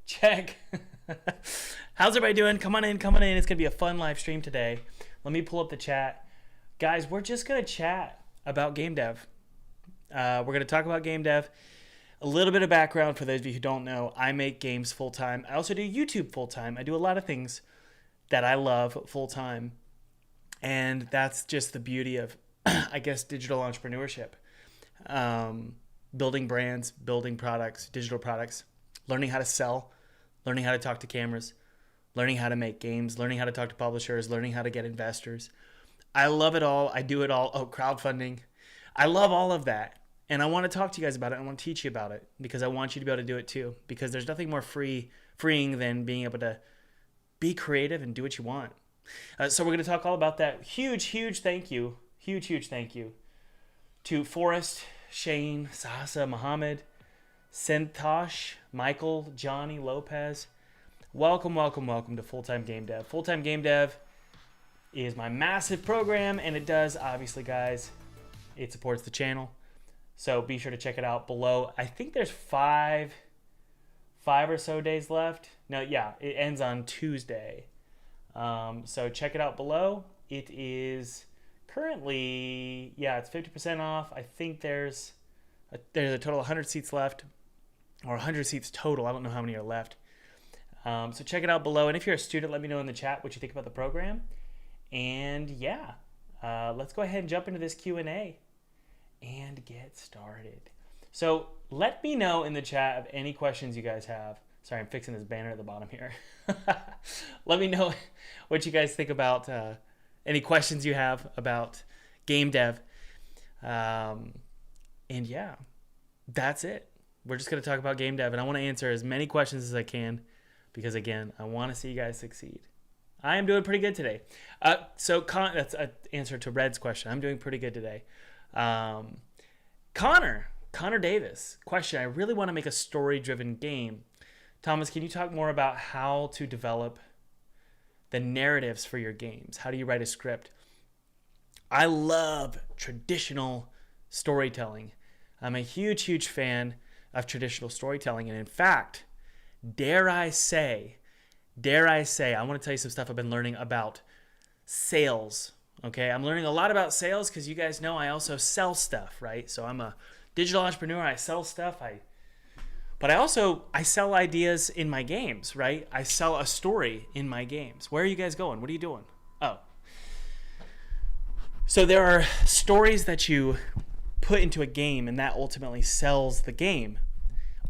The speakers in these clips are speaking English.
Check. How's everybody doing? Come on in, come on in. It's going to be a fun live stream today. Let me pull up the chat. Guys, we're just going to chat about game dev. We're going to talk about game dev. A little bit of background for those of you who don't know. I make games full-time. I also do YouTube full-time. I do a lot of things that I love full-time. And that's just the beauty of, I guess, digital entrepreneurship. Building brands, building products, digital products, learning how to sell, learning how to talk to cameras, learning how to make games, learning how to talk to publishers, learning how to get investors. I love it all. I do it all. Oh, crowdfunding. I love all of that. And I want to talk to you guys about it. I want to teach you about it because I want you to be able to do it too. Because there's nothing more freeing than being able to be creative and do what you want. So we're going to talk all about that. Huge thank you. Huge thank you to Forrest, Shane, Sasa, Mohammed, Sentosh, Michael, Johnny, Lopez. Welcome to Full-Time Game Dev. Full-Time Game Dev is my massive program, and it does, obviously, guys, it supports the channel. So be sure to check it out below. I think there's five or so days left. No, yeah, it ends on Tuesday. So check it out below. It is currently, yeah, it's 50% off. I think there's a total of 100 seats left, or 100 seats total. I don't know how many are left. So check it out below. And if you're a student, let me know in the chat what you think about the program. And yeah, let's go ahead and jump into this Q&A and get started. So let me know in the chat of any questions you guys have. Sorry, I'm fixing this banner at the bottom here. Let me know what you guys think about any questions you have about game dev. And yeah, that's it. We're just going to talk about game dev, and I want to answer as many questions as I can because, again, I want to see you guys succeed. I am doing pretty good today. So that's an answer to Red's question. I'm doing pretty good today. Connor Davis, question. I really want to make a story-driven game. Thomas, can you talk more about how to develop the narratives for your games? How do you write a script? I love traditional storytelling. I'm a huge fan of traditional storytelling. And in fact, dare I say, I want to tell you some stuff I've been learning about sales. Okay, I'm learning a lot about sales because you guys know I also sell stuff, right? So I'm a digital entrepreneur. I sell stuff. But I sell ideas in my games, right? I sell a story in my games. Where are you guys going? What are you doing? Oh. So there are stories that you put into a game, and that ultimately sells the game.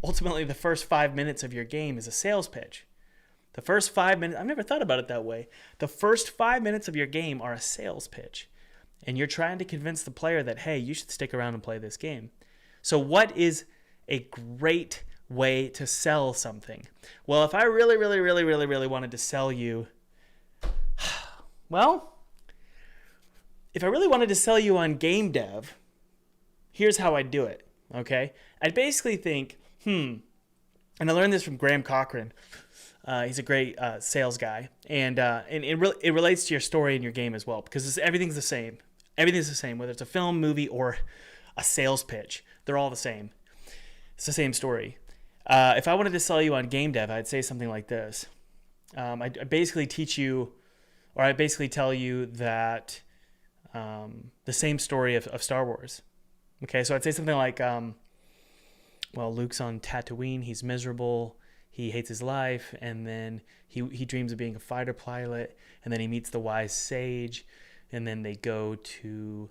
Ultimately, the first 5 minutes of your game is a sales pitch. The first 5 minutes, I've never thought about it that way. The first 5 minutes of your game are a sales pitch. And you're trying to convince the player that, hey, you should stick around and play this game. So what is a great way to sell something? Well, if I really wanted to sell you, well, if I really wanted to sell you on game dev, here's how I'd do it, okay? I'd basically think, and I learned this from Graham Cochran. He's a great sales guy, and it relates to your story and your game as well, because everything's the same. Everything's the same, whether it's a film, movie, or a sales pitch. They're all the same. It's the same story. If I wanted to sell you on game dev, I'd say something like this. I basically teach you, or I basically tell you that the same story of Star Wars. Okay, so I'd say something like, Luke's on Tatooine. He's miserable. He hates his life, and then he dreams of being a fighter pilot, and then he meets the wise sage, and then they go to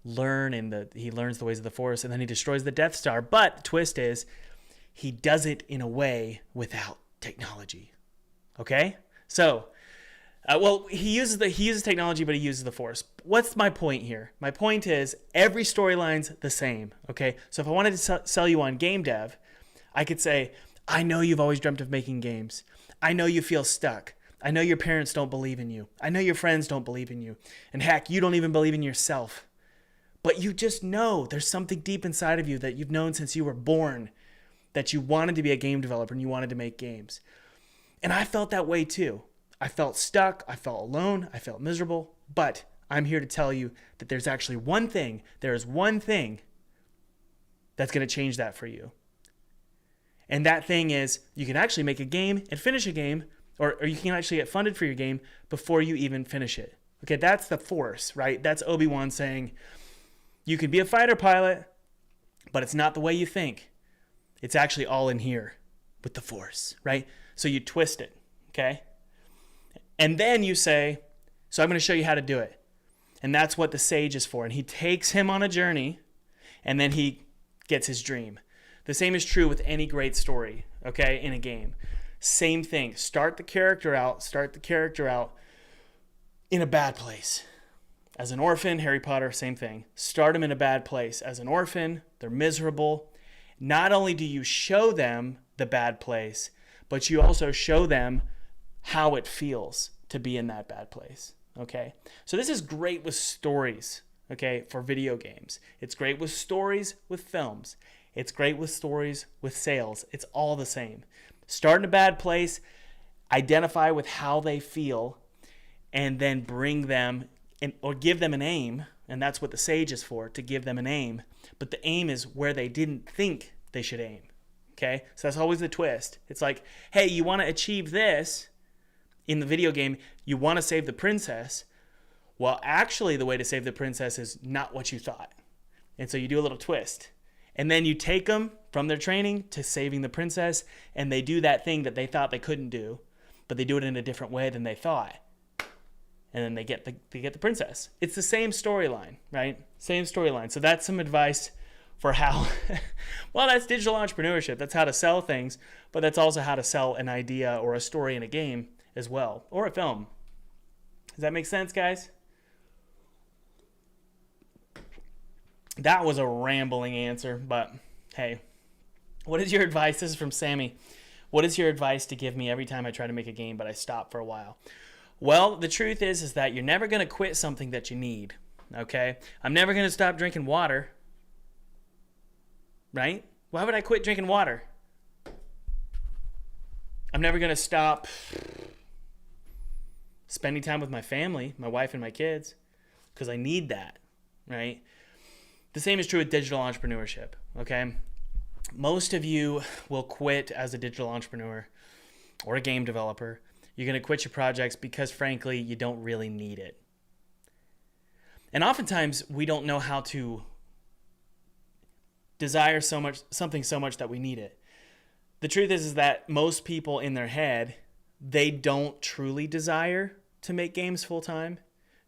learn, and he learns the ways of the Force, and then he destroys the Death Star. But the twist is, he does it in a way without technology. Okay? So, he uses technology, but he uses the Force. What's my point here? My point is every storyline's the same. Okay? So if I wanted to sell you on game dev, I could say, I know you've always dreamt of making games. I know you feel stuck. I know your parents don't believe in you. I know your friends don't believe in you. And heck, you don't even believe in yourself. But you just know there's something deep inside of you that you've known since you were born, that you wanted to be a game developer and you wanted to make games. And I felt that way too. I felt stuck. I felt alone. I felt miserable. But I'm here to tell you that there's actually one thing. There is one thing that's going to change that for you. And that thing is, you can actually make a game and finish a game, or you can actually get funded for your game before you even finish it. Okay, that's the Force, right? That's Obi-Wan saying, you can be a fighter pilot, but it's not the way you think. It's actually all in here with the Force, right? So you twist it, okay? And then you say, so I'm going to show you how to do it. And that's what the sage is for. And he takes him on a journey, and then he gets his dream. The same is true with any great story, okay, in a game. Same thing. Start the character out in a bad place. As an orphan, Harry Potter, same thing. Start them in a bad place. As an orphan, they're miserable. Not only do you show them the bad place, but you also show them how it feels to be in that bad place, okay? So this is great with stories, okay, for video games. It's great with stories with films. It's great with stories with sales. It's all the same. Start in a bad place, identify with how they feel, and then bring them or give them an aim. And that's what the sage is for, to give them an aim. But the aim is where they didn't think they should aim. Okay? So that's always the twist. It's like, hey, you want to achieve this in the video game. You want to save the princess. Well, actually, the way to save the princess is not what you thought. And so you do a little twist. And then you take them from their training to saving the princess, and they do that thing that they thought they couldn't do, but they do it in a different way than they thought. And then they get the princess. It's the same storyline, right? Same storyline. So that's some advice for how, well, that's digital entrepreneurship. That's how to sell things, but that's also how to sell an idea or a story in a game as well, or a film. Does that make sense, guys? That was a rambling answer, but hey, what is your advice? This is from Sammy. What is your advice to give me every time I try to make a game, but I stop for a while? Well, the truth is that you're never going to quit something that you need, okay? I'm never going to stop drinking water, right? Why would I quit drinking water? I'm never going to stop spending time with my family, my wife and my kids, because I need that, right? The same is true with digital entrepreneurship, okay? Most of you will quit as a digital entrepreneur or a game developer. You're going to quit your projects because, frankly, you don't really need it. And oftentimes, we don't know how to desire something so much that we need it. The truth is that most people in their head, they don't truly desire to make games full time.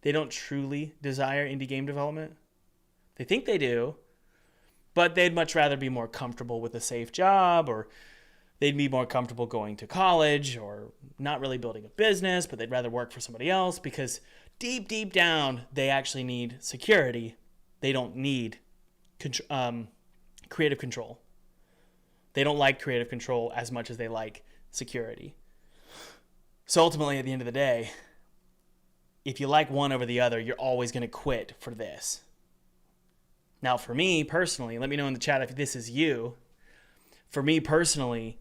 They don't truly desire indie game development. They think they do, but they'd much rather be more comfortable with a safe job, or they'd be more comfortable going to college, or not really building a business, but they'd rather work for somebody else because deep down, they actually need security. They don't need creative control. They don't like creative control as much as they like security. So ultimately, at the end of the day, if you like one over the other, you're always going to quit for this. Now, for me personally, let me know in the chat if this is you. For me personally,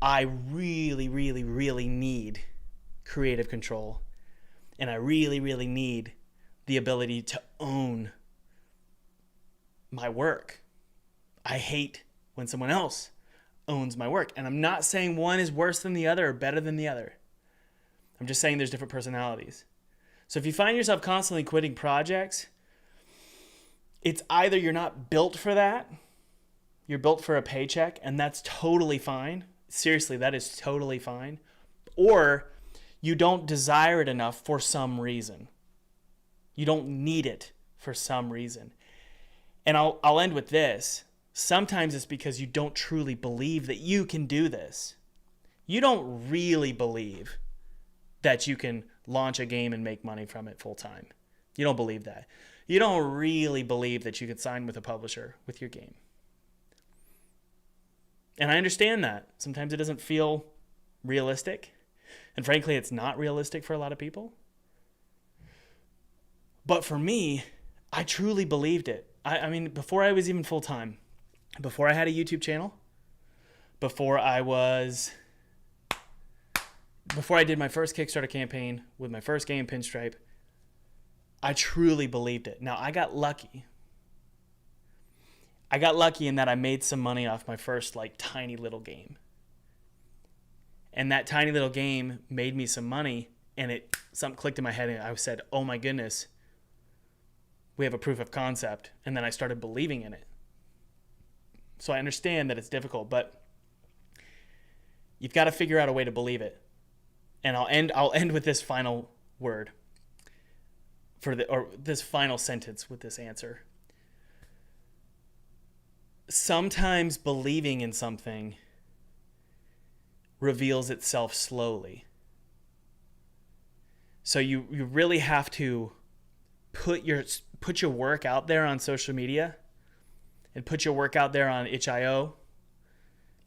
I really, really, really need creative control. And I really, really need the ability to own my work. I hate when someone else owns my work. And I'm not saying one is worse than the other or better than the other. I'm just saying there's different personalities. So if you find yourself constantly quitting projects, it's either you're not built for that, you're built for a paycheck, and that's totally fine. Seriously, that is totally fine. Or you don't desire it enough for some reason. You don't need it for some reason. And I'll end with this. Sometimes it's because you don't truly believe that you can do this. You don't really believe that you can launch a game and make money from it full time. You don't believe that. You don't really believe that you could sign with a publisher with your game. And I understand that. Sometimes it doesn't feel realistic. And frankly, it's not realistic for a lot of people. But for me, I truly believed it. I mean, before I was even full-time, before I had a YouTube channel, before I did my first Kickstarter campaign with my first game, Pinstripe, I truly believed it. Now, I got lucky. I got lucky in that I made some money off my first like tiny little game. And that tiny little game made me some money, and something clicked in my head and I said, "Oh my goodness, we have a proof of concept." And then I started believing in it. So I understand that it's difficult, but you've got to figure out a way to believe it. And I'll end with this final word or this final sentence with this answer. Sometimes believing in something reveals itself slowly. So you really have to put your work out there on social media and put your work out there on itch.io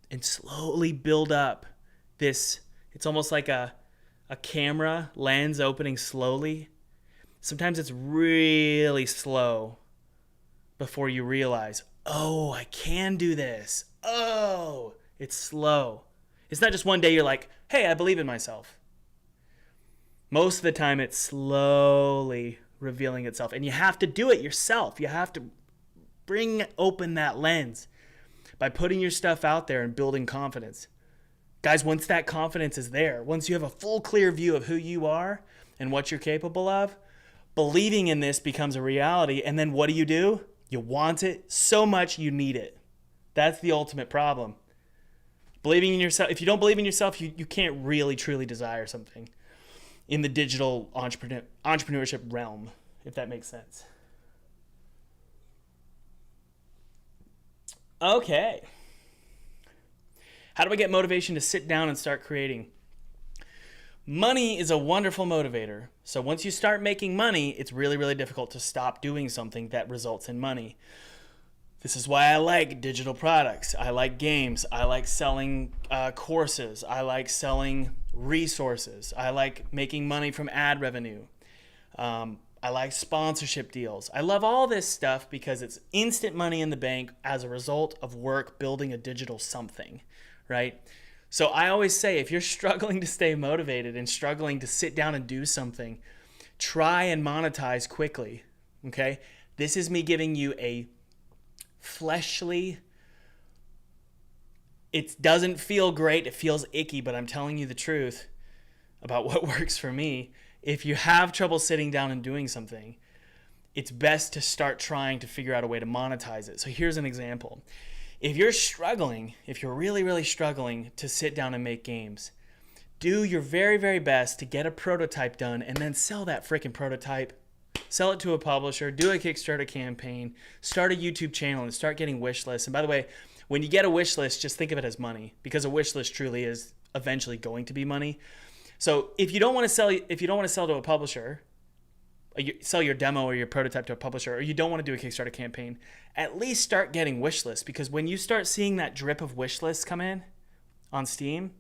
and slowly build up this. It's almost like a camera lens opening slowly. Sometimes it's really slow before you realize, oh, I can do this. Oh, it's slow. It's not just one day you're like, hey, I believe in myself. Most of the time it's slowly revealing itself. And you have to do it yourself. You have to bring open that lens by putting your stuff out there and building confidence. Guys, once that confidence is there, once you have a full clear view of who you are and what you're capable of, believing in this becomes a reality. And then what do? You want it so much you need it. That's the ultimate problem. Believing in yourself. If you don't believe in yourself, you can't really truly desire something in the digital entrepreneurship realm, if that makes sense. Okay. How do I get motivation to sit down and start creating? Money is a wonderful motivator. So once you start making money, it's really, really difficult to stop doing something that results in money. This is why I like digital products. I like games. I like selling courses. I like selling resources. I like making money from ad revenue. I like sponsorship deals. I love all this stuff because it's instant money in the bank as a result of work building a digital something, right? So I always say, if you're struggling to stay motivated and struggling to sit down and do something, try and monetize quickly, okay? This is me giving you a fleshly, it doesn't feel great, it feels icky, but I'm telling you the truth about what works for me. If you have trouble sitting down and doing something, it's best to start trying to figure out a way to monetize it. So here's an example. If you're struggling, if you're really, really struggling to sit down and make games, do your very, very best to get a prototype done and then sell that freaking prototype. Sell it to a publisher, do a Kickstarter campaign, start a YouTube channel, and start getting wish lists. And by the way, when you get a wish list, just think of it as money, because a wish list truly is eventually going to be money. So if you don't want to sell to a publisher, sell your demo or your prototype to a publisher, or you don't want to do a Kickstarter campaign, at least start getting wish lists, because when you start seeing that drip of wish lists come in on Steam,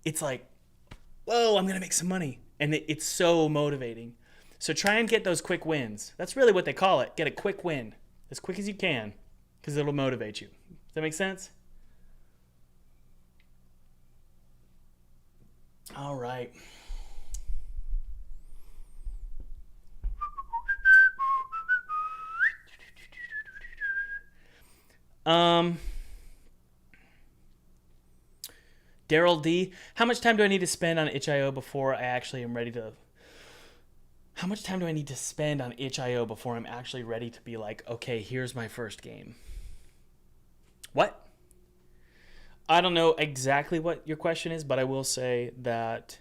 it's like, whoa, I'm going to make some money. And it's so motivating. So try and get those quick wins. That's really what they call it. Get a quick win as quick as you can, because it'll motivate you. Does that make sense? All right. Daryl D, how much time do I need to spend on itch.io before I actually am ready to... How much time do I need to spend on itch.io before I'm actually ready to be like, okay, here's my first game? What? I don't know exactly what your question is, but I will say that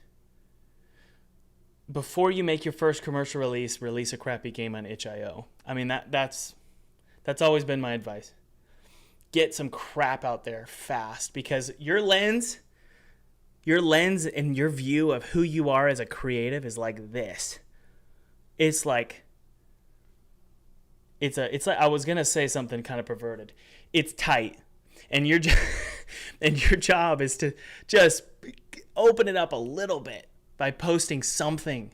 before you make your first commercial release a crappy game on itch.io. I mean, that's always been my advice. Get some crap out there fast, because your lens and your view of who you are as a creative is like this. It's like I was gonna say something kind of perverted. It's tight, and your job is to just open it up a little bit by posting something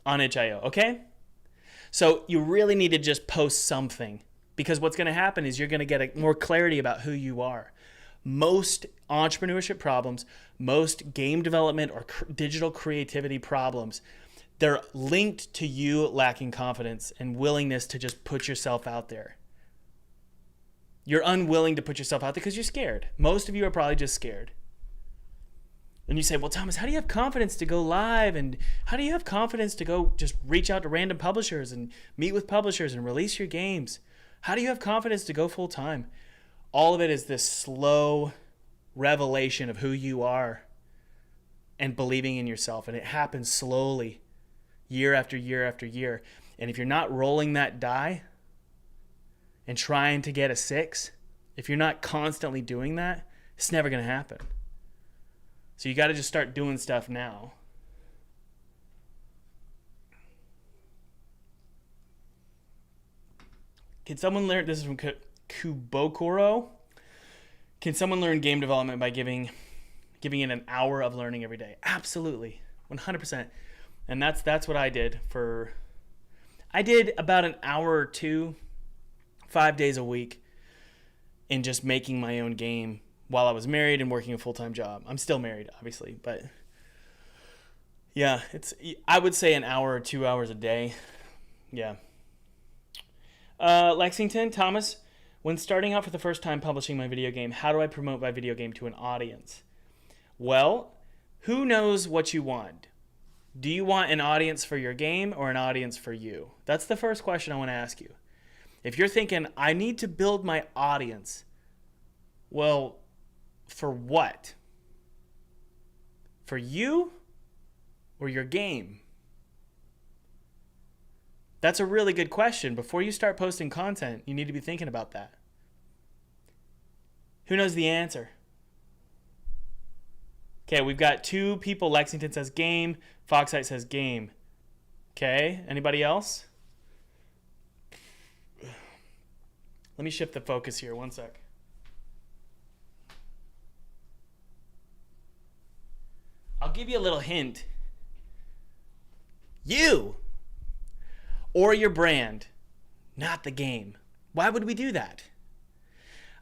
on itch.io. Okay, so you really need to just post something, because what's gonna happen is you're gonna get more clarity about who you are. Most entrepreneurship problems, most game development or digital creativity problems, they're linked to you lacking confidence and willingness to just put yourself out there. You're unwilling to put yourself out there because you're scared. Most of you are probably just scared. And you say, well, Thomas, how do you have confidence to go live? And how do you have confidence to go just reach out to random publishers and meet with publishers and release your games? How do you have confidence to go full time? All of it is this slow revelation of who you are and believing in yourself. And it happens slowly, year after year after year. And if you're not rolling that die and trying to get a 6, if you're not constantly doing that, it's never going to happen. So you got to just start doing stuff now. Can someone learn, this is from Kubokoro. Can someone learn game development by giving it an hour of learning every day? Absolutely. 100%. And that's what I did I did about an hour or two, 5 days a week in just making my own game while I was married and working a full-time job. I'm still married, obviously, but yeah, I would say an hour or 2 hours a day. Yeah. Lexington, Thomas, when starting out for the first time publishing my video game, how do I promote my video game to an audience? Well, who knows what you want? Do you want an audience for your game or an audience for you? That's the first question I want to ask you. If you're thinking, I need to build my audience, well, for what? For you or your game? That's a really good question. Before you start posting content, you need to be thinking about that. Who knows the answer? Okay, we've got 2 people. Lexington says game. Foxite says game. Okay, anybody else? Let me shift the focus here. One sec. I'll give you a little hint. You or your brand, not the game. Why would we do that?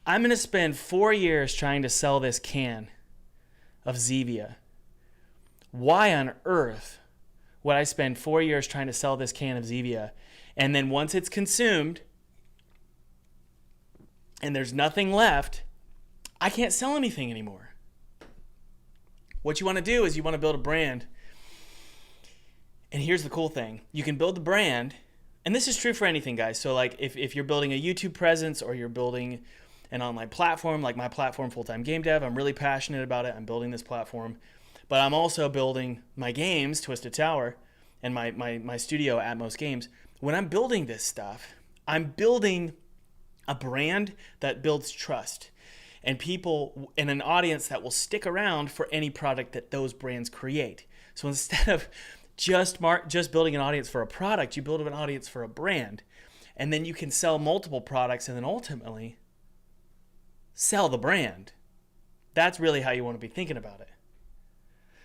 I'm going to spend 4 years trying to sell this can of Zevia. Why on earth would I spend 4 years trying to sell this can of Zevia, and then once it's consumed and there's nothing left, I can't sell anything anymore? What you want to do is you want to build a brand. And here's the cool thing. You can build the brand, and this is true for anything, guys. So like if you're building a YouTube presence or you're building an online platform, like my platform, Full-Time Game Dev, I'm really passionate about it. I'm building this platform. But I'm also building my games, Twisted Tower, and my studio, Atmos Games. When I'm building this stuff, I'm building a brand that builds trust and people and an audience that will stick around for any product that those brands create. So instead of just building an audience for a product, you build an audience for a brand. And then you can sell multiple products and then ultimately sell the brand. That's really how you want to be thinking about it.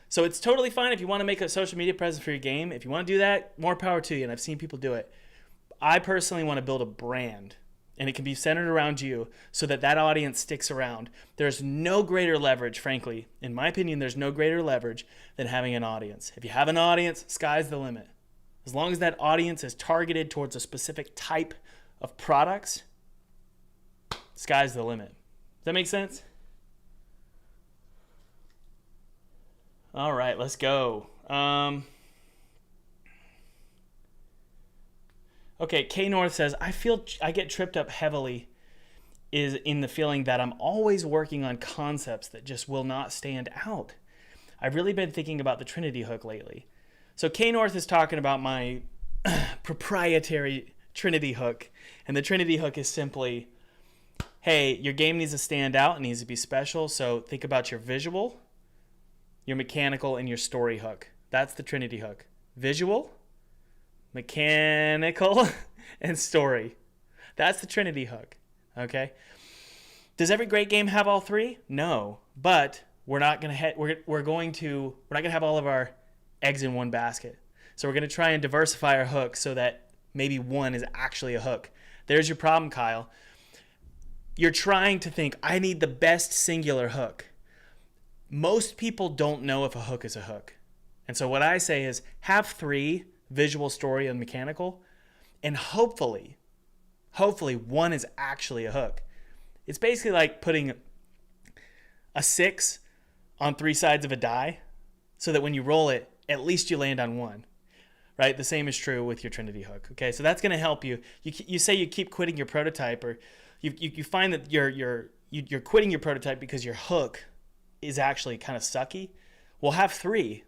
So it's totally fine if you want to make a social media presence for your game. If you want to do that, more power to you. And I've seen people do it. I personally want to build a brand. And it can be centered around you so that that audience sticks around. There's no greater leverage, frankly. In my opinion, there's no greater leverage than having an audience. If you have an audience, sky's the limit. As long as that audience is targeted towards a specific type of products, sky's the limit. Does that make sense? All right, let's go. Okay, K North says, I get tripped up heavily is in the feeling that I'm always working on concepts that just will not stand out. I've really been thinking about the Trinity hook lately. So K North is talking about my proprietary Trinity hook. And the Trinity hook is simply, hey, your game needs to stand out. It needs to be special. So think about your visual, your mechanical, and your story hook. That's the Trinity hook. Visual, mechanical, and story. That's the Trinity hook. Okay. Does every great game have all 3? No, but we're not gonna have all of our eggs in one basket. So we're gonna try and diversify our hooks so that maybe one is actually a hook. There's your problem, Kyle. You're trying to think, I need the best singular hook. Most people don't know if a hook is a hook. And so what I say is have 3: visual, story, and mechanical. And hopefully one is actually a hook. It's basically like putting a 6 on 3 sides of a die so that when you roll it, at least you land on one, right? The same is true with your Trinity hook. Okay, so that's going to help you. You say you keep quitting your prototype, or you find that you're quitting your prototype because your hook is actually kind of sucky. Well, have 3.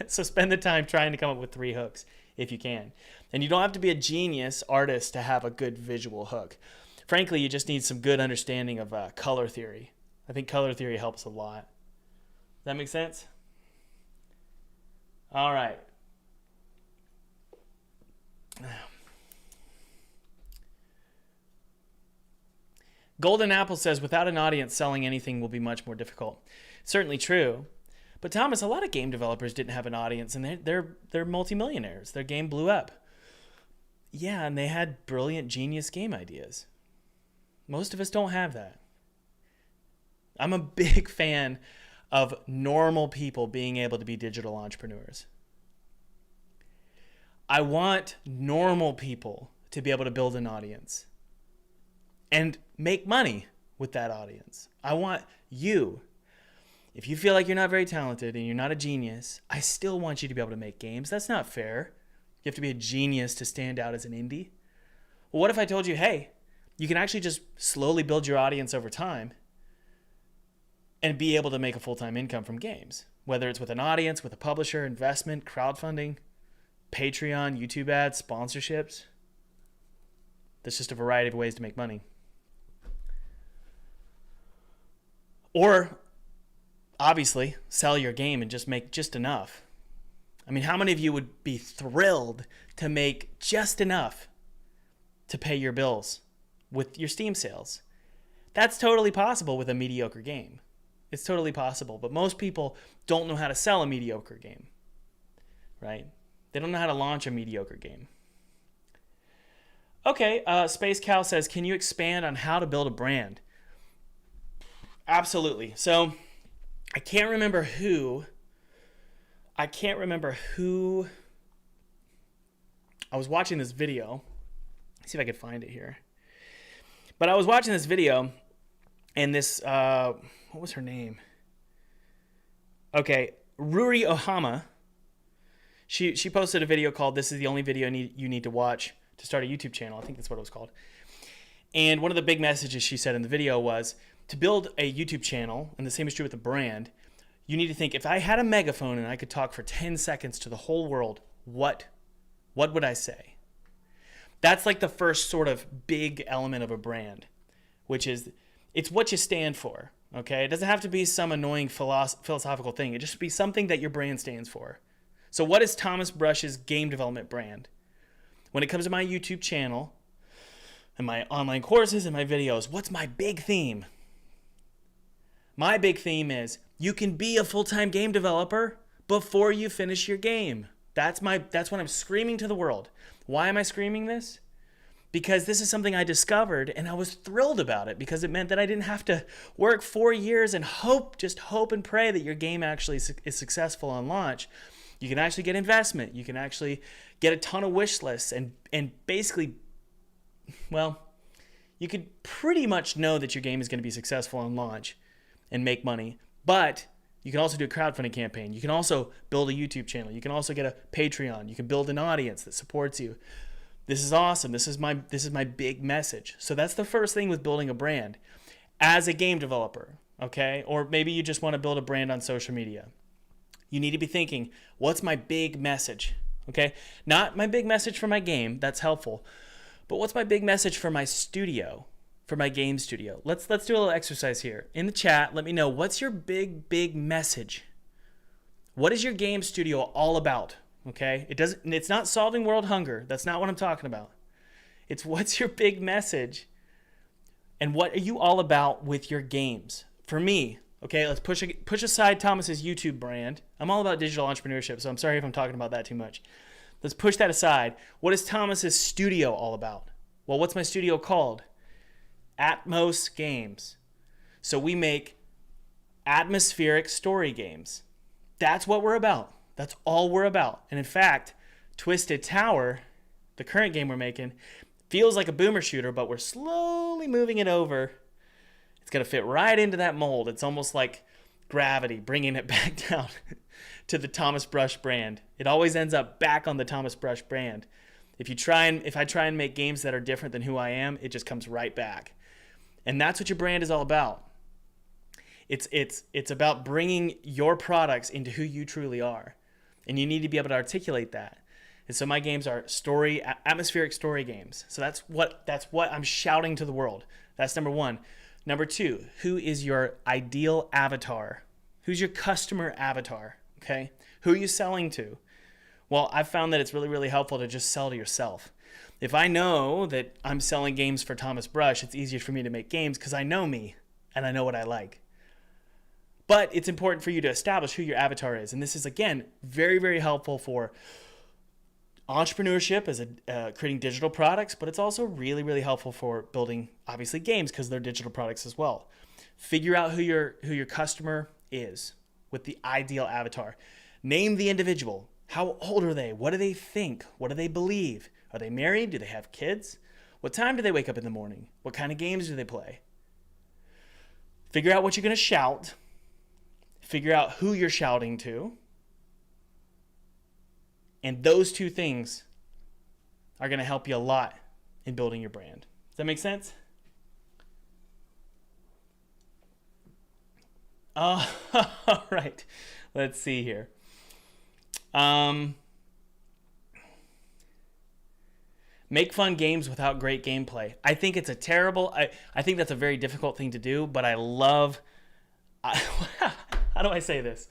So spend the time trying to come up with 3 hooks if you can. And you don't have to be a genius artist to have a good visual hook. Frankly, you just need some good understanding of color theory. I think color theory helps a lot. Does that make sense? All right. Golden Apple says, without an audience, selling anything will be much more difficult. Certainly true. But Thomas, a lot of game developers didn't have an audience, and they're multimillionaires. Their game blew up. Yeah, and they had brilliant, genius game ideas. Most of us don't have that. I'm a big fan of normal people being able to be digital entrepreneurs. I want normal people to be able to build an audience and make money with that audience. I want you. If you feel like you're not very talented and you're not a genius, I still want you to be able to make games. That's not fair. You have to be a genius to stand out as an indie. Well, what if I told you, hey, you can actually just slowly build your audience over time and be able to make a full-time income from games, whether it's with an audience, with a publisher, investment, crowdfunding, Patreon, YouTube ads, sponsorships. There's just a variety of ways to make money. Or, obviously, sell your game and just make just enough. I mean, how many of you would be thrilled to make just enough to pay your bills with your Steam sales? That's totally possible with a mediocre game. It's totally possible, but most people don't know how to sell a mediocre game, right? They don't know how to launch a mediocre game. Okay, Space Cow says, can you expand on how to build a brand? Absolutely. So I can't remember who I was watching this video. Let's see if I could find it here. But I was watching this video, and this, what was her name? Okay, Ruri Ohama. She posted a video called "This is the only video you need to watch to start a YouTube channel." I think that's what it was called. And one of the big messages she said in the video was, to build a YouTube channel, and the same is true with a brand, you need to think, if I had a megaphone and I could talk for 10 seconds to the whole world, what would I say? That's like the first sort of big element of a brand, which is it's what you stand for, okay? It doesn't have to be some annoying philosophical thing. It just be something that your brand stands for. So what is Thomas Brush's game development brand? When it comes to my YouTube channel and my online courses and my videos, what's my big theme? My big theme is you can be a full-time game developer before you finish your game. That's what I'm screaming to the world. Why am I screaming this? Because this is something I discovered, and I was thrilled about it because it meant that I didn't have to work 4 years and hope and pray that your game actually is successful on launch. You can actually get investment. You can actually get a ton of wish lists and basically, well, you could pretty much know that your game is going to be successful on launch and make money. But you can also do a crowdfunding campaign. You can also build a YouTube channel. You can also get a Patreon. You can build an audience that supports you. This is awesome. This is my big message. So that's the first thing with building a brand as a game developer, okay? Or maybe you just want to build a brand on social media. You need to be thinking, what's my big message, okay? Not my big message for my game. That's helpful. But what's my big message for my studio? For my game studio. Let's do a little exercise here. In the chat, let me know, what's your big message? What is your game studio all about? Okay? It's not solving world hunger. That's not what I'm talking about. It's what's your big message? And what are you all about with your games? For me, okay, let's push aside Thomas's YouTube brand. I'm all about digital entrepreneurship, so I'm sorry if I'm talking about that too much. Let's push that aside. What is Thomas's studio all about? Well, what's my studio called? Atmos Games. So we make atmospheric story games. That's what we're about. That's all we're about. And in fact, Twisted Tower, the current game we're making, feels like a boomer shooter, but we're slowly moving it over. It's going to fit right into that mold. It's almost like gravity, bringing it back down to the Thomas Brush brand. It always ends up back on the Thomas Brush brand. If I try and make games that are different than who I am, it just comes right back. And that's what your brand is all about. It's about bringing your products into who you truly are. And you need to be able to articulate that. And so my games are atmospheric story games. So that's what I'm shouting to the world. That's number one. Number two, who is your ideal avatar? Who's your customer avatar? Okay? Who are you selling to? Well, I've found that it's really, really helpful to just sell to yourself. If I know that I'm selling games for Thomas Brush, it's easier for me to make games because I know me and I know what I like. But it's important for you to establish who your avatar is. And this is, again, very, very helpful for entrepreneurship as creating digital products, but it's also really, really helpful for building, obviously, games because they're digital products as well. Figure out who your customer is with the ideal avatar. Name the individual. How old are they? What do they think? What do they believe? Are they married? Do they have kids? What time do they wake up in the morning? What kind of games do they play? Figure out what you're going to shout. Figure out who you're shouting to. And those two things are going to help you a lot in building your brand. Does that make sense? All right. Let's see here. Make fun games without great gameplay. I think it's I think that's a very difficult thing to do, but I love... how do I say this?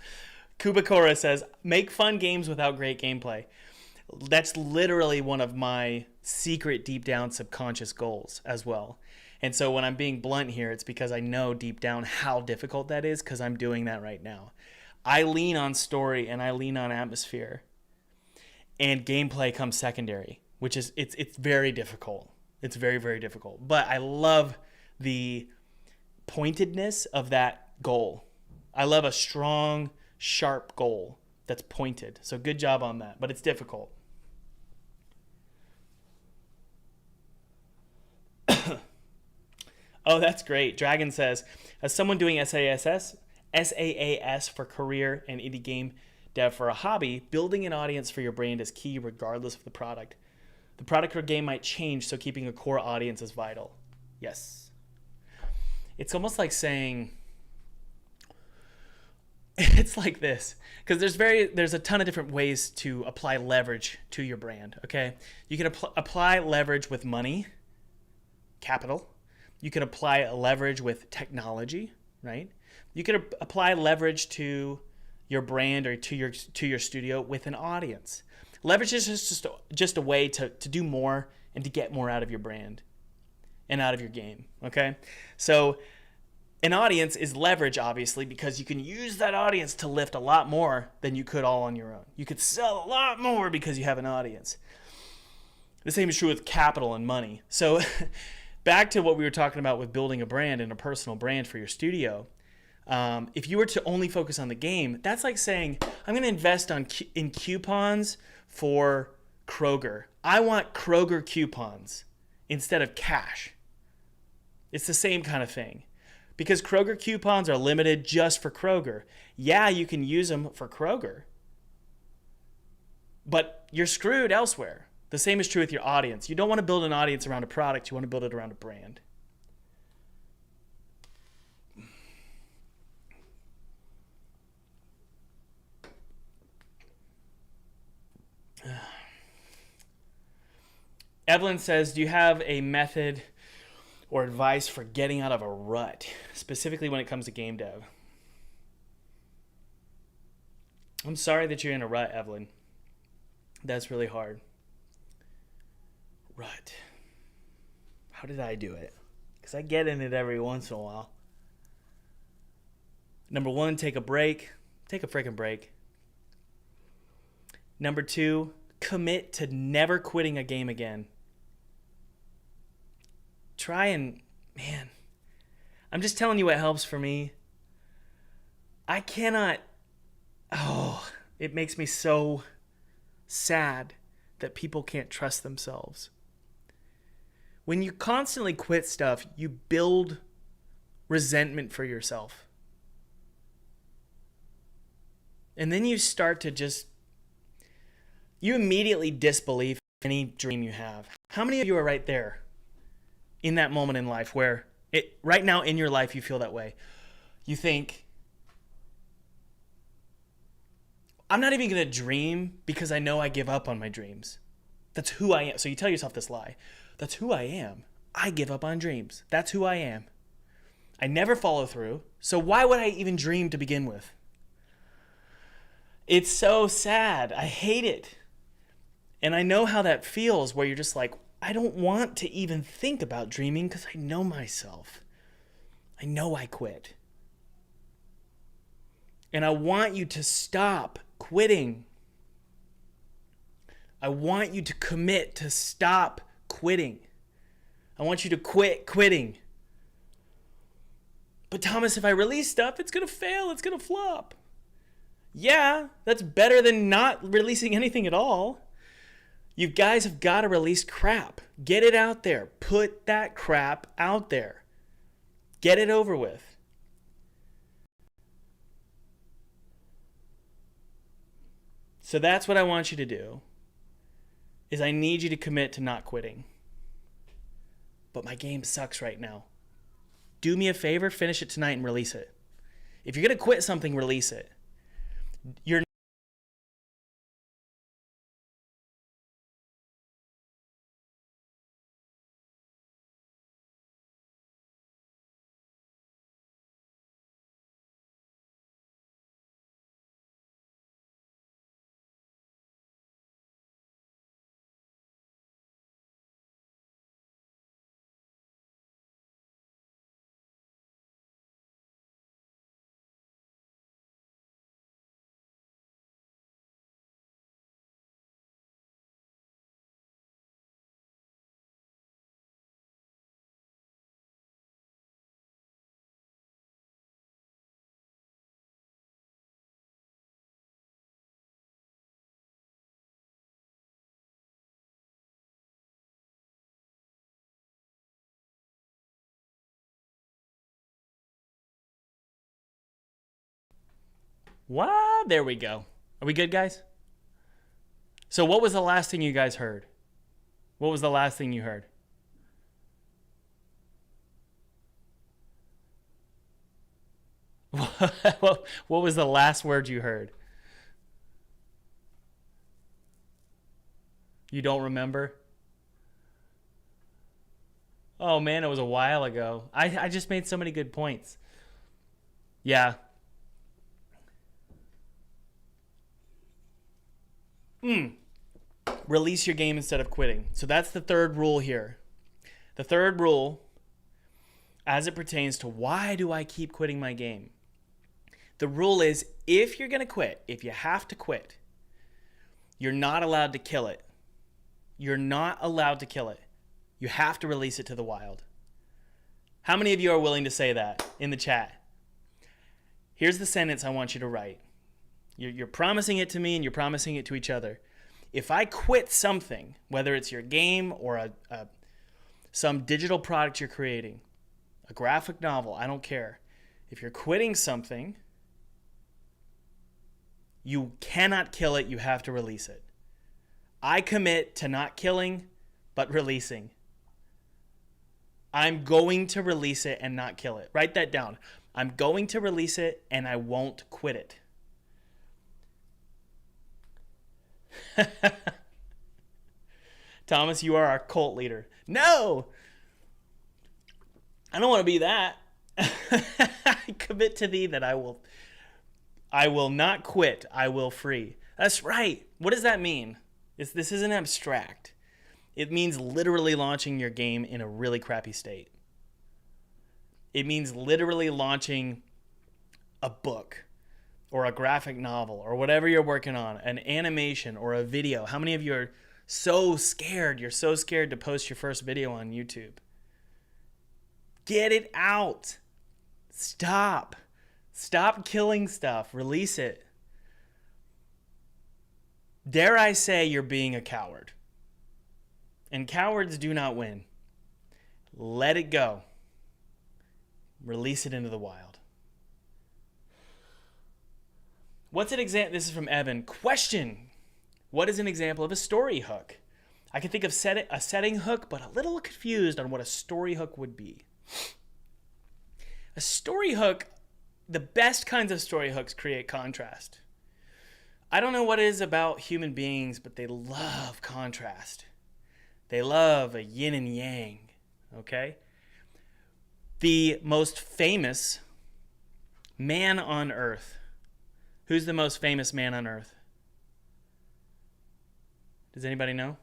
Kubakora says, make fun games without great gameplay. That's literally one of my secret, deep down subconscious goals as well. And so when I'm being blunt here, it's because I know deep down how difficult that is because I'm doing that right now. I lean on story and I lean on atmosphere. And gameplay comes secondary, which is, it's very difficult. It's very, very difficult. But I love the pointedness of that goal. I love a strong, sharp goal that's pointed. So good job on that, but it's difficult. Oh, that's great. Dragon says, as someone doing SaaS for career and indie game dev for a hobby, building an audience for your brand is key regardless of the product. The product or game might change, so keeping a core audience is vital. Yes. It's almost like saying... It's like this, because there's a ton of different ways to apply leverage to your brand, okay? You can apply leverage with money, capital. You can apply leverage with technology, right? You can apply leverage to your brand or to your studio with an audience. Leverage is just a way to do more and to get more out of your brand and out of your game, okay? So an audience is leverage, obviously, because you can use that audience to lift a lot more than you could all on your own. You could sell a lot more because you have an audience. The same is true with capital and money. So back to what we were talking about with building a brand and a personal brand for your studio. If you were to only focus on the game, that's like saying, I'm going to invest in coupons for Kroger. I want Kroger coupons instead of cash. It's the same kind of thing. Because Kroger coupons are limited just for Kroger. Yeah, you can use them for Kroger, but you're screwed elsewhere. The same is true with your audience. You don't want to build an audience around a product. You want to build it around a brand. Evelyn says, do you have a method or advice for getting out of a rut, specifically when it comes to game dev? I'm sorry that you're in a rut, Evelyn. That's really hard. Rut. How did I do it? Because I get in it every once in a while. Number one, take a break. Take a freaking break. Number two, commit to never quitting a game again. Try and, man, I'm just telling you what helps for me. I cannot, It makes me so sad that people can't trust themselves. When you constantly quit stuff, you build resentment for yourself. And then you start to you immediately disbelieve any dream you have. How many of you are right there in that moment in life where right now in your life you feel that way? You think, I'm not even going to dream because I know I give up on my dreams. That's who I am. So you tell yourself this lie. That's who I am. I give up on dreams. That's who I am. I never follow through. So why would I even dream to begin with? It's so sad. I hate it. And I know how that feels, where you're just like, I don't want to even think about dreaming because I know myself. I know I quit. And I want you to stop quitting. I want you to commit to stop quitting. I want you to quit quitting. But Thomas, if I release stuff, it's going to fail. It's going to flop. Yeah, that's better than not releasing anything at all. You guys have got to release crap. Get it out there. Put that crap out there. Get it over with. So that's what I want you to do, is I need you to commit to not quitting. But my game sucks right now. Do me a favor, finish it tonight and release it. If you're going to quit something, release it. You're What? There we go. Are we good, guys? So what was the last thing you guys heard? What was the last thing you heard? What was the last word you heard? You don't remember? Oh man, it was a while ago. I just made so many good points. Yeah. Release your game instead of quitting. So that's the third rule here. The third rule, as it pertains to why do I keep quitting my game? The rule is, if you're going to quit, if you have to quit, you're not allowed to kill it. You're not allowed to kill it. You have to release it to the wild. How many of you are willing to say that in the chat? Here's the sentence I want you to write. You're promising it to me and you're promising it to each other. If I quit something, whether it's your game or some digital product you're creating, a graphic novel, I don't care. If you're quitting something, you cannot kill it. You have to release it. I commit to not killing, but releasing. I'm going to release it and not kill it. Write that down. I'm going to release it and I won't quit it. Thomas, you are our cult leader. No! I don't want to be that. I commit to thee that I will not quit. I will free. That's right. What does that mean? This isn't abstract. It means literally launching your game in a really crappy state. It means literally launching a book or a graphic novel or whatever you're working on, an animation or a video. How many of you are so scared? You're so scared to post your first video on YouTube. Get it out. Stop. Stop killing stuff. Release it. Dare I say you're being a coward. And cowards do not win. Let it go. Release it into the wild. What's an example? This is from Evan. Question. What is an example of a story hook? I can think of a setting hook, but a little confused on what a story hook would be. A story hook, the best kinds of story hooks create contrast. I don't know what it is about human beings, but they love contrast. They love a yin and yang, okay? The most famous man on earth. Who's the most famous man on earth? Does anybody know?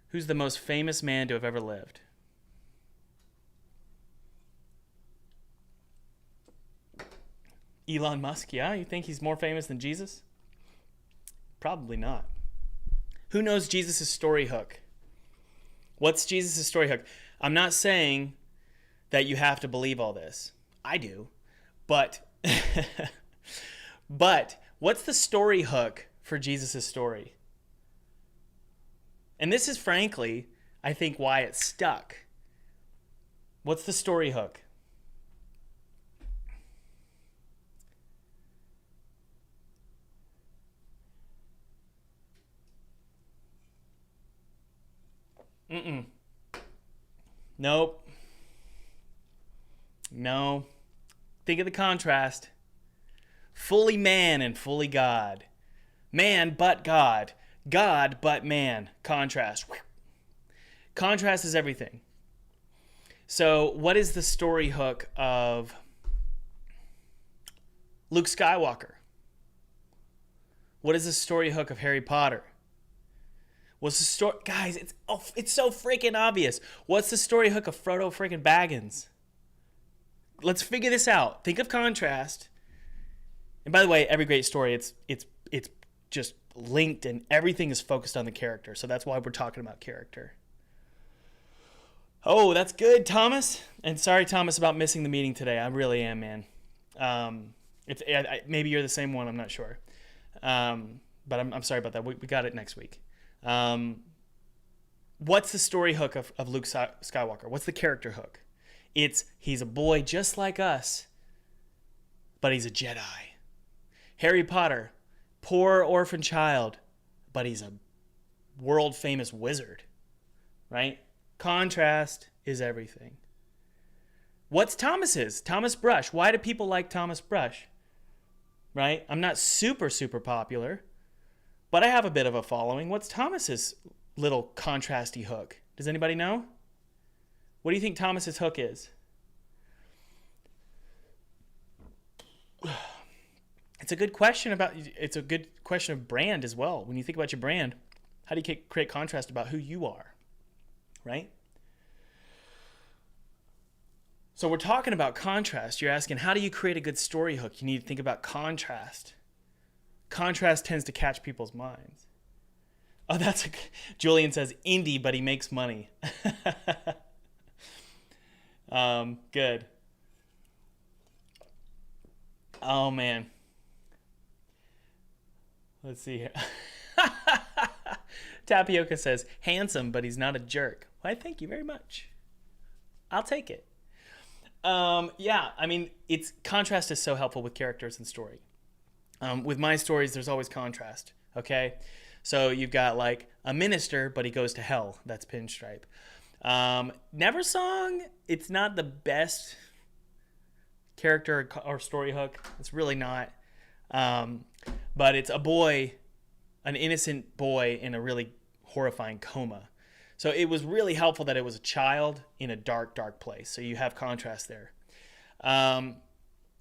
Who's the most famous man to have ever lived? Elon Musk, yeah? You think he's more famous than Jesus? Probably not. Who knows Jesus' story hook? What's Jesus' story hook? I'm not saying that you have to believe all this. I do. But what's the story hook for Jesus' story? And this is frankly, I think, why it stuck. What's the story hook? Nope. No. Think of the contrast. Fully man and fully God. Man but God. God but man. Contrast. Contrast is everything. So, what is the story hook of Luke Skywalker? What is the story hook of Harry Potter? What's the story? Guys, it's so freaking obvious. What's the story hook of Frodo freaking Baggins? Let's figure this out. Think of contrast. And by the way, every great story, it's just linked and everything is focused on the character. So that's why we're talking about character. Oh, that's good, Thomas. And sorry, Thomas, about missing the meeting today. I really am, man. Maybe you're the same one. I'm not sure. But I'm sorry about that. We got it next week. What's the story hook of Luke Skywalker? What's the character hook? He's a boy just like us, but he's a Jedi. Harry Potter, poor orphan child, but he's a world famous wizard, right? Contrast is everything. What's Thomas's? Thomas Brush. Why do people like Thomas Brush? Right? I'm not super popular, but I have a bit of a following. What's Thomas's little contrasty hook? Does anybody know? What do you think Thomas's hook is? It's a good question of brand as well. When you think about your brand, how do you create contrast about who you are? Right? So we're talking about contrast. You're asking, how do you create a good story hook? You need to think about contrast. Contrast tends to catch people's minds. Oh, Julian says indie, but he makes money. Good. Oh, man. Let's see here. Tapioca says, handsome, but he's not a jerk. Why, thank you very much. I'll take it. Yeah, I mean, contrast is so helpful with characters and story. With my stories, there's always contrast, okay? So you've got like a minister, but he goes to hell. That's Pinstripe. Neversong, it's not the best character or story hook. It's really not. But it's a boy, an innocent boy in a really horrifying coma. So it was really helpful that it was a child in a dark place. So you have contrast there.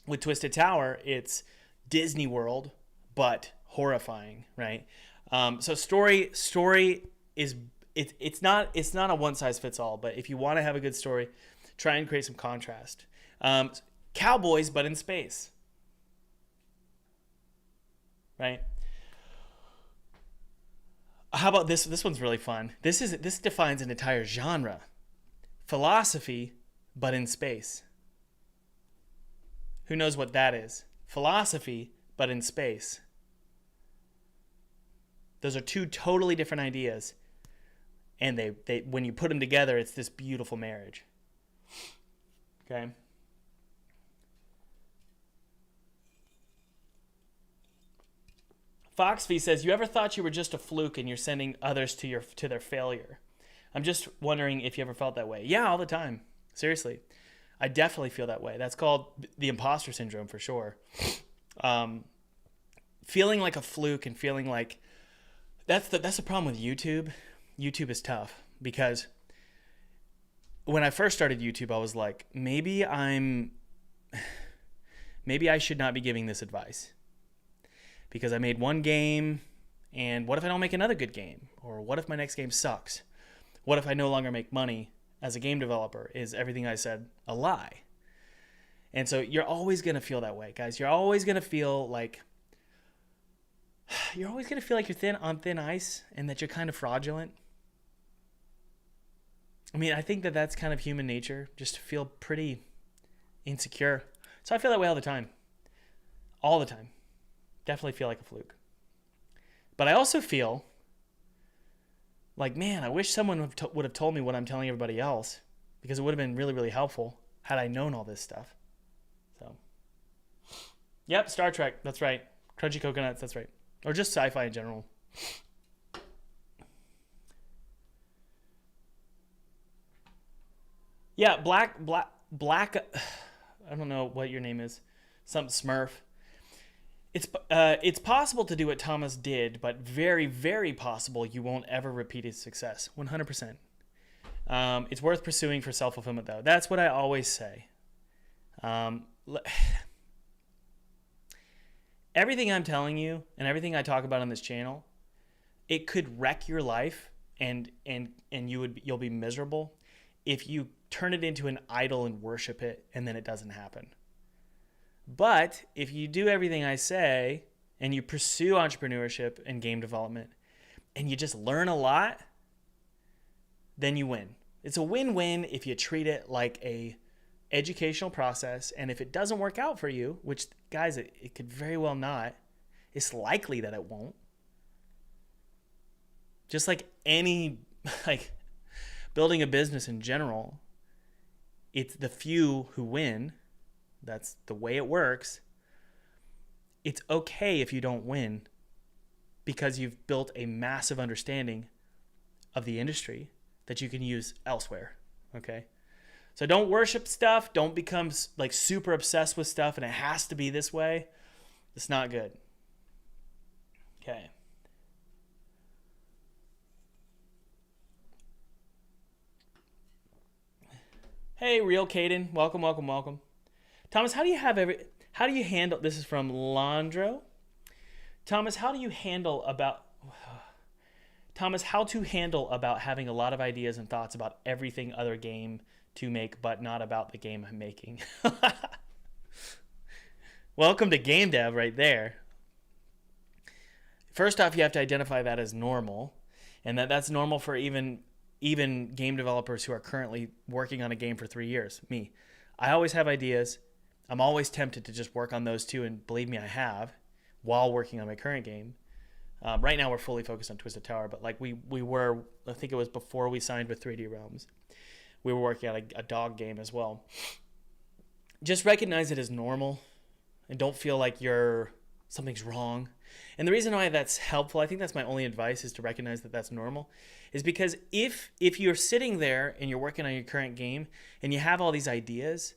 With Twisted Tower, it's Disney World, but horrifying, right? So story is it's not a one size fits all. But if you want to have a good story, try and create some contrast. Cowboys, but in space, right? How about this? This one's really fun. This defines an entire genre. Philosophy, but in space. Who knows what that is? Philosophy, but in space. Those are two totally different ideas. And they when you put them together, it's this beautiful marriage. Okay? Foxv says, you ever thought you were just a fluke and you're sending others to their failure? I'm just wondering if you ever felt that way. Yeah, all the time. Seriously. I definitely feel that way. That's called the imposter syndrome for sure. Feeling like a fluke and feeling like that's the problem with YouTube. YouTube is tough because when I first started YouTube, I was like, maybe I should not be giving this advice. Because I made one game, and what if I don't make another good game? Or what if my next game sucks? What if I no longer make money as a game developer? Is everything I said a lie? And so you're always going to feel that way, guys. You're always going to feel like you're on thin ice and that you're kind of fraudulent. I mean, I think that that's kind of human nature, just to feel pretty insecure. So I feel that way all the time. All the time. Definitely feel like a fluke. But I also feel like, man, I wish someone would have told me what I'm telling everybody else, because it would have been really, really helpful had I known all this stuff. So, yep, Star Trek, that's right. Crunchy coconuts, that's right. Or just sci-fi in general. Yeah, black. I don't know what your name is. Some Smurf. It's possible to do what Thomas did, but very, very possible you won't ever repeat his success. 100%. It's worth pursuing for self-fulfillment, though. That's what I always say. Everything I'm telling you and everything I talk about on this channel, it could wreck your life, and you'll be miserable if you turn it into an idol and worship it, and then it doesn't happen. But if you do everything I say and you pursue entrepreneurship and game development and you just learn a lot, then you win. It's a win-win if you treat it like a educational process. And if it doesn't work out for you, which, guys, it could very well not, it's likely that it won't. Just like building a business in general, it's the few who win. That's the way it works. It's okay if you don't win because you've built a massive understanding of the industry that you can use elsewhere, okay? So don't worship stuff. Don't become like super obsessed with stuff and it has to be this way. It's not good. Okay. Hey, Real Caden. Welcome, welcome, welcome. Thomas, how do you handle, this is from Landro. Thomas, how to handle about having a lot of ideas and thoughts about everything other game to make, but not about the game I'm making? Welcome to game dev right there. First off, you have to identify that as normal, and that's normal for even game developers who are currently working on a game for 3 years. Me. I always have ideas. I'm always tempted to just work on those too, and believe me, I have, while working on my current game. Right now, we're fully focused on Twisted Tower, but like we were, I think it was before we signed with 3D Realms, we were working on a dog game as well. Just recognize it as normal, and don't feel like something's wrong. And the reason why that's helpful, I think that's my only advice, is to recognize that that's normal, is because if you're sitting there and you're working on your current game and you have all these ideas,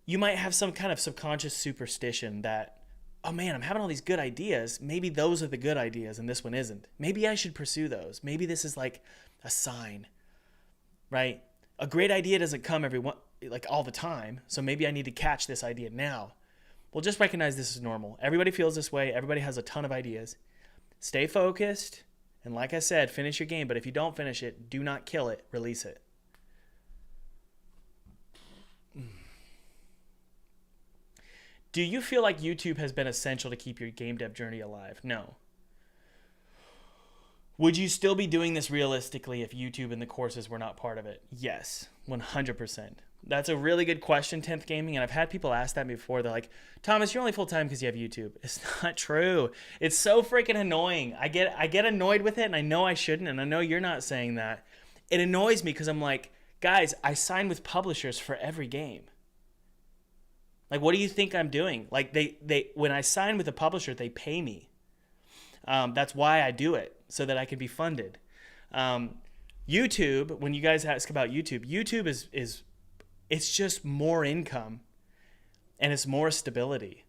you might have some kind of subconscious superstition that, oh man, I'm having all these good ideas. Maybe those are the good ideas and this one isn't. Maybe I should pursue those. Maybe this is like a sign, right? A great idea doesn't come all the time. So maybe I need to catch this idea now. Well, just recognize this is normal. Everybody feels this way. Everybody has a ton of ideas. Stay focused. And like I said, finish your game. But if you don't finish it, do not kill it. Release it. Do you feel like YouTube has been essential to keep your game dev journey alive? No. Would you still be doing this realistically if YouTube and the courses were not part of it? Yes, 100%. That's a really good question, 10th Gaming, and I've had people ask that before. They're like, Thomas, you're only full-time because you have YouTube. It's not true. It's so freaking annoying. I get annoyed with it, and I know I shouldn't, and I know you're not saying that. It annoys me because I'm like, guys, I sign with publishers for every game. Like, what do you think I'm doing? Like, they when I sign with a publisher, they pay me. That's why I do it, so that I can be funded. YouTube, when you guys ask about YouTube, YouTube is it's just more income and it's more stability.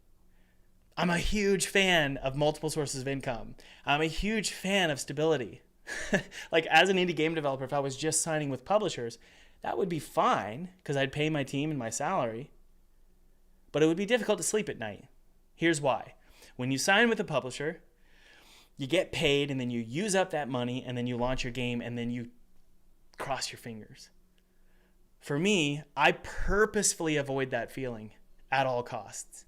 I'm a huge fan of multiple sources of income. I'm a huge fan of stability. Like, as an indie game developer, if I was just signing with publishers, that would be fine because I'd pay my team and my salary. But it would be difficult to sleep at night. Here's why. When you sign with a publisher, you get paid and then you use up that money and then you launch your game and then you cross your fingers. For me, I purposefully avoid that feeling at all costs.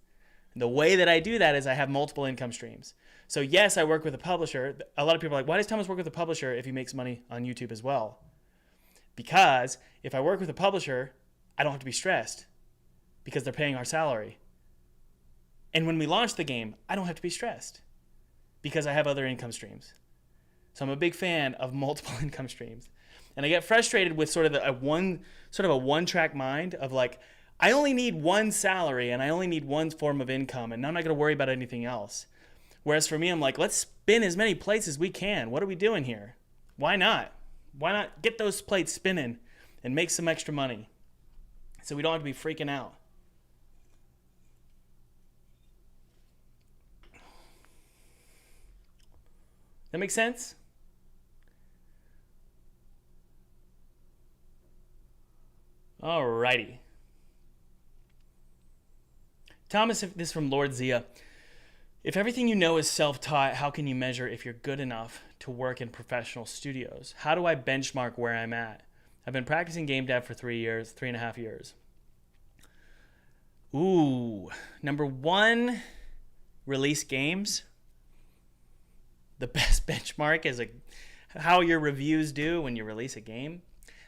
And the way that I do that is I have multiple income streams. So yes, I work with a publisher. A lot of people are like, why does Thomas work with a publisher if he makes money on YouTube as well? Because if I work with a publisher, I don't have to be stressed because they're paying our salary. And when we launch the game, I don't have to be stressed because I have other income streams. So I'm a big fan of multiple income streams. And I get frustrated with sort of a one-track mind of like, I only need one salary and I only need one form of income and I'm not going to worry about anything else. Whereas for me, I'm like, let's spin as many plates as we can. What are we doing here? Why not? Why not get those plates spinning and make some extra money so we don't have to be freaking out? That makes sense? Alrighty. Thomas, this is from Lord Zia. If everything you know is self-taught, how can you measure if you're good enough to work in professional studios? How do I benchmark where I'm at? I've been practicing game dev for 3.5 years. Ooh, number one, release games. The best benchmark is how your reviews do when you release a game.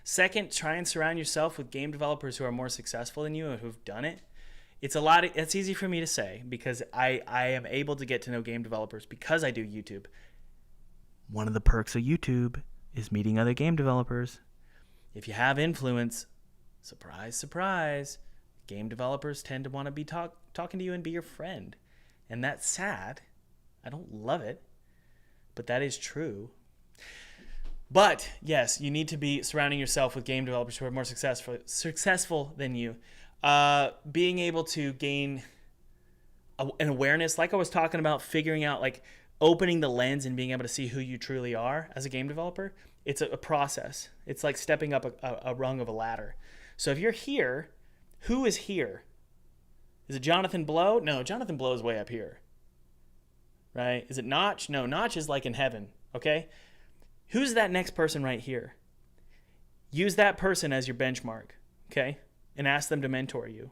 Second, try and surround yourself with game developers who are more successful than you and who've done it. It's easy for me to say because I am able to get to know game developers because I do YouTube. One of the perks of YouTube is meeting other game developers. If you have influence, surprise, surprise, game developers tend to want to be talking to you and be your friend. And that's sad. I don't love it, but that is true. But yes, you need to be surrounding yourself with game developers who are more successful than you. Being able to gain an awareness, like I was talking about, figuring out, like opening the lens and being able to see who you truly are as a game developer. It's a process. It's like stepping up a rung of a ladder. So if you're here, who is here? Is it Jonathan Blow? No, Jonathan Blow is way up here. Right? Is it Notch? No, Notch is like in heaven. Okay? Who's that next person right here? Use that person as your benchmark, okay? And ask them to mentor you.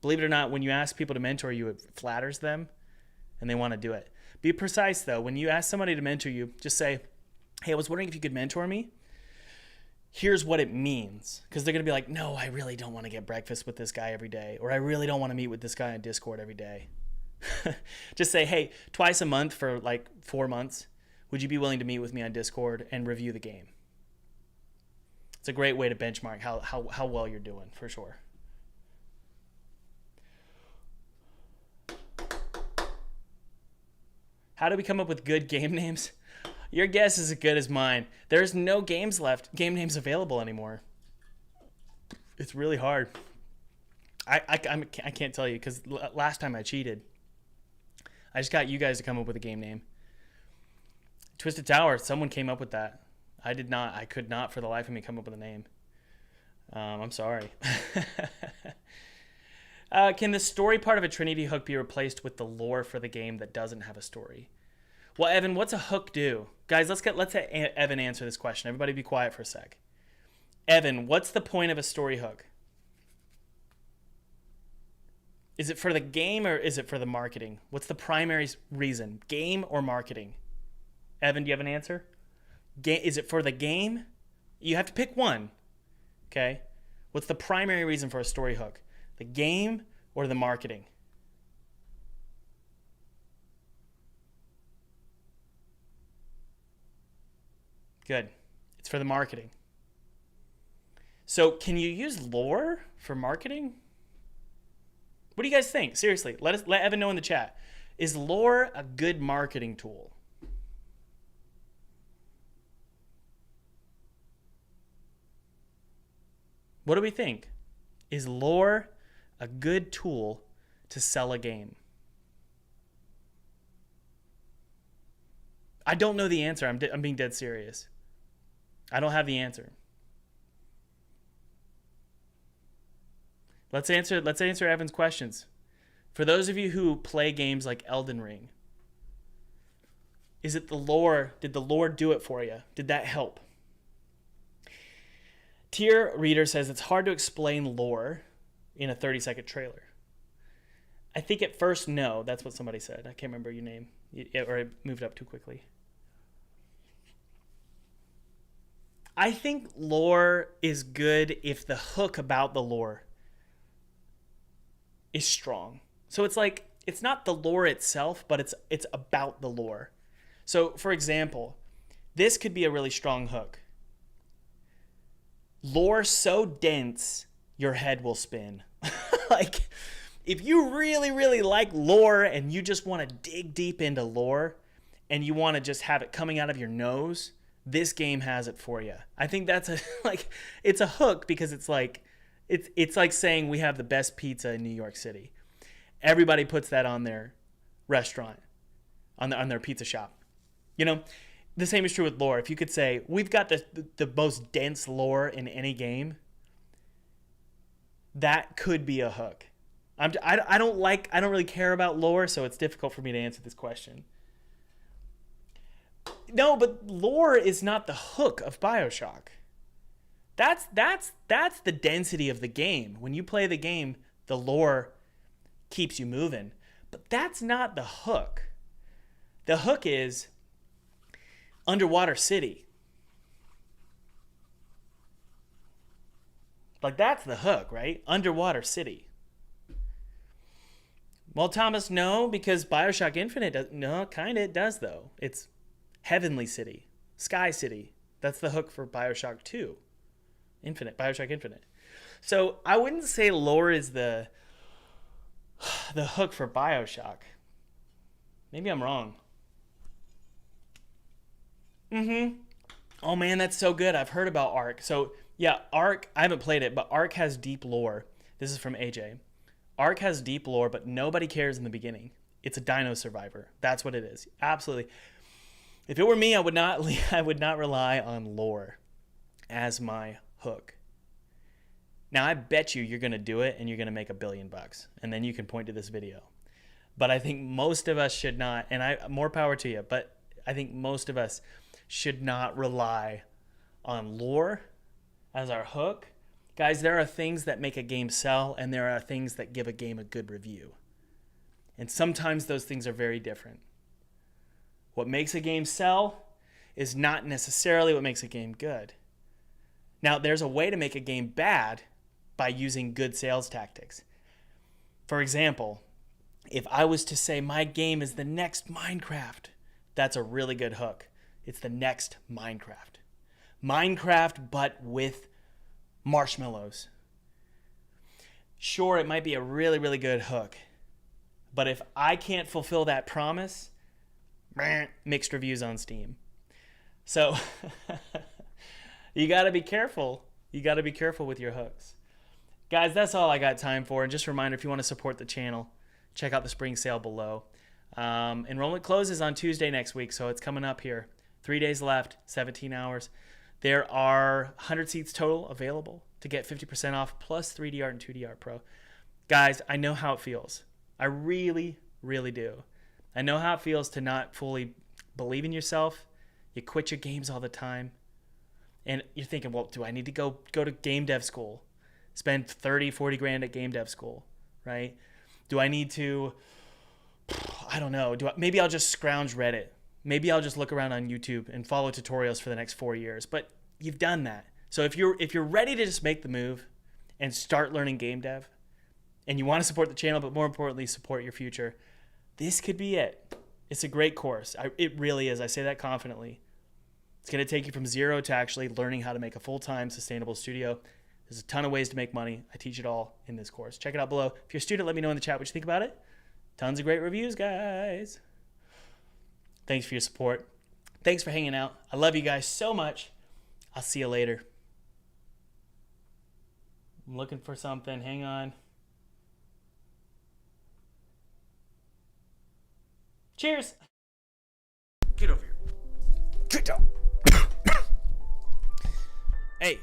Believe it or not, when you ask people to mentor you, it flatters them and they want to do it. Be precise though. When you ask somebody to mentor you, just say, hey, I was wondering if you could mentor me. Here's what it means. Because they're going to be like, no, I really don't want to get breakfast with this guy every day. Or I really don't want to meet with this guy on Discord every day. Just say, hey, twice a month for like 4 months. Would you be willing to meet with me on Discord and review the game? It's a great way to benchmark how well you're doing, for sure. How do we come up with good game names? Your guess is as good as mine. There's no game names available anymore. It's really hard. I can't tell you because last time I cheated. I just got you guys to come up with a game name. Twisted Tower, someone came up with that. I did not. I could not for the life of me come up with a name. I'm sorry. Can the story part of a Trinity hook be replaced with the lore for the game that doesn't have a story? Well, Evan, what's a hook do? Guys, let's let Evan answer this question. Everybody be quiet for a sec. Evan, what's the point of a story hook? Is it for the game or is it for the marketing? What's the primary reason? Game or marketing? Evan, do you have an answer? Is it for the game? You have to pick one. Okay? What's the primary reason for a story hook? The game or the marketing? Good. It's for the marketing. So, can you use lore for marketing? What do you guys think? Seriously, let Evan know in the chat. Is lore a good marketing tool? What do we think? Is lore a good tool to sell a game? I don't know the answer. I'm being dead serious. I don't have the answer. Let's answer Evan's questions. For those of you who play games like Elden Ring, is it the lore? Did the lore do it for you? Did that help? Tier Reader says it's hard to explain lore in a 30-second trailer. I think at first, no. That's what somebody said. I can't remember your name. Or I moved up too quickly. I think lore is good if the hook about the lore is strong. So it's like, it's not the lore itself, but it's about the lore. So, for example, this could be a really strong hook. Lore so dense, your head will spin. Like, if you really, really like lore and you just want to dig deep into lore and you want to just have it coming out of your nose, this game has it for you. I think that's it's a hook because it's like saying we have the best pizza in New York City. Everybody puts that on their restaurant, on their pizza shop. You know, the same is true with lore. If you could say we've got the most dense lore in any game, that could be a hook. I don't really care about lore, so it's difficult for me to answer this question. No, but lore is not the hook of BioShock. That's the density of the game. When you play the game, the lore keeps you moving. But that's not the hook. The hook is Underwater City. Like, that's the hook, right? Underwater City. Well, Thomas, no, because BioShock Infinite does. No, kind of it does, though. It's Heavenly City, Sky City. That's the hook for BioShock 2. BioShock Infinite. So I wouldn't say lore is the hook for BioShock. Maybe I'm wrong. Oh man, that's so good. I've heard about Ark. So yeah, Ark, I haven't played it, but Ark has deep lore. This is from AJ. Ark has deep lore, but nobody cares in the beginning. It's a dino survivor. That's what it is. Absolutely. If it were me, I would not rely on lore as my hook. Now, I bet you're going to do it and you're going to make $1 billion, and then you can point to this video. But I think most of us should not, and more power to you, but I think most of us should not rely on lore as our hook. Guys, there are things that make a game sell, and there are things that give a game a good review. And sometimes those things are very different. What makes a game sell is not necessarily what makes a game good. Now, there's a way to make a game bad by using good sales tactics. For example, if I was to say my game is the next Minecraft, that's a really good hook. It's the next Minecraft. Minecraft, but with marshmallows. Sure, it might be a really, really good hook. But if I can't fulfill that promise, mixed reviews on Steam. So you got to be careful. You got to be careful with your hooks. Guys, that's all I got time for. And just a reminder, if you want to support the channel, check out the spring sale below. Enrollment closes on Tuesday next week, so it's coming up here. 3 days left, 17 hours. There are 100 seats total available to get 50% off, plus 3D Art and 2D Art Pro. Guys, I know how it feels. I really, really do. I know how it feels to not fully believe in yourself. You quit your games all the time. And you're thinking, well, do I need to go to game dev school? Spend 30, 40 grand at game dev school, right? Do I need to, I don't know. Maybe I'll just scrounge Reddit. maybe I'll just look around on YouTube and follow tutorials for the next 4 years. But you've done that. So if you're ready to just make the move and start learning game dev, and you want to support the channel, but more importantly, support your future, this could be it. It's a great course. It really is. I say that confidently. It's going to take you from zero to actually learning how to make a full-time sustainable studio. There's a ton of ways to make money. I teach it all in this course. Check it out below. If you're a student, let me know in the chat what you think about it. Tons of great reviews, guys. Thanks for your support. Thanks for hanging out. I love you guys so much. I'll see you later. I'm looking for something. Hang on. Cheers. Get over here. Get down. Hey,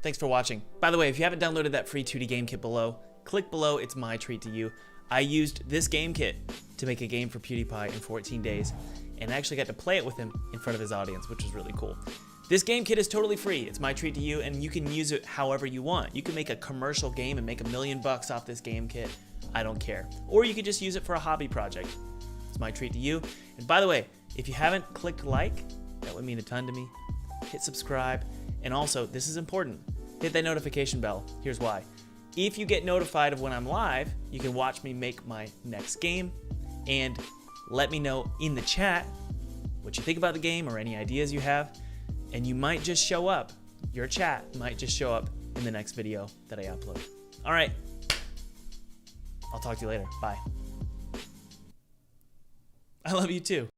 thanks for watching. By the way, if you haven't downloaded that free 2D game kit below, click below. It's my treat to you. I used this game kit to make a game for PewDiePie in 14 days, and I actually got to play it with him in front of his audience, which was really cool. This game kit is totally free. It's my treat to you, and you can use it however you want. You can make a commercial game and make $1 million off this game kit. I don't care. Or you could just use it for a hobby project. It's my treat to you. And by the way, if you haven't clicked like, that would mean a ton to me. Hit subscribe. And also, this is important, hit that notification bell. Here's why. If you get notified of when I'm live, you can watch me make my next game, and let me know in the chat what you think about the game or any ideas you have, and you might just show up. Your chat might just show up in the next video that I upload. All right, I'll talk to you later. Bye. I love you too.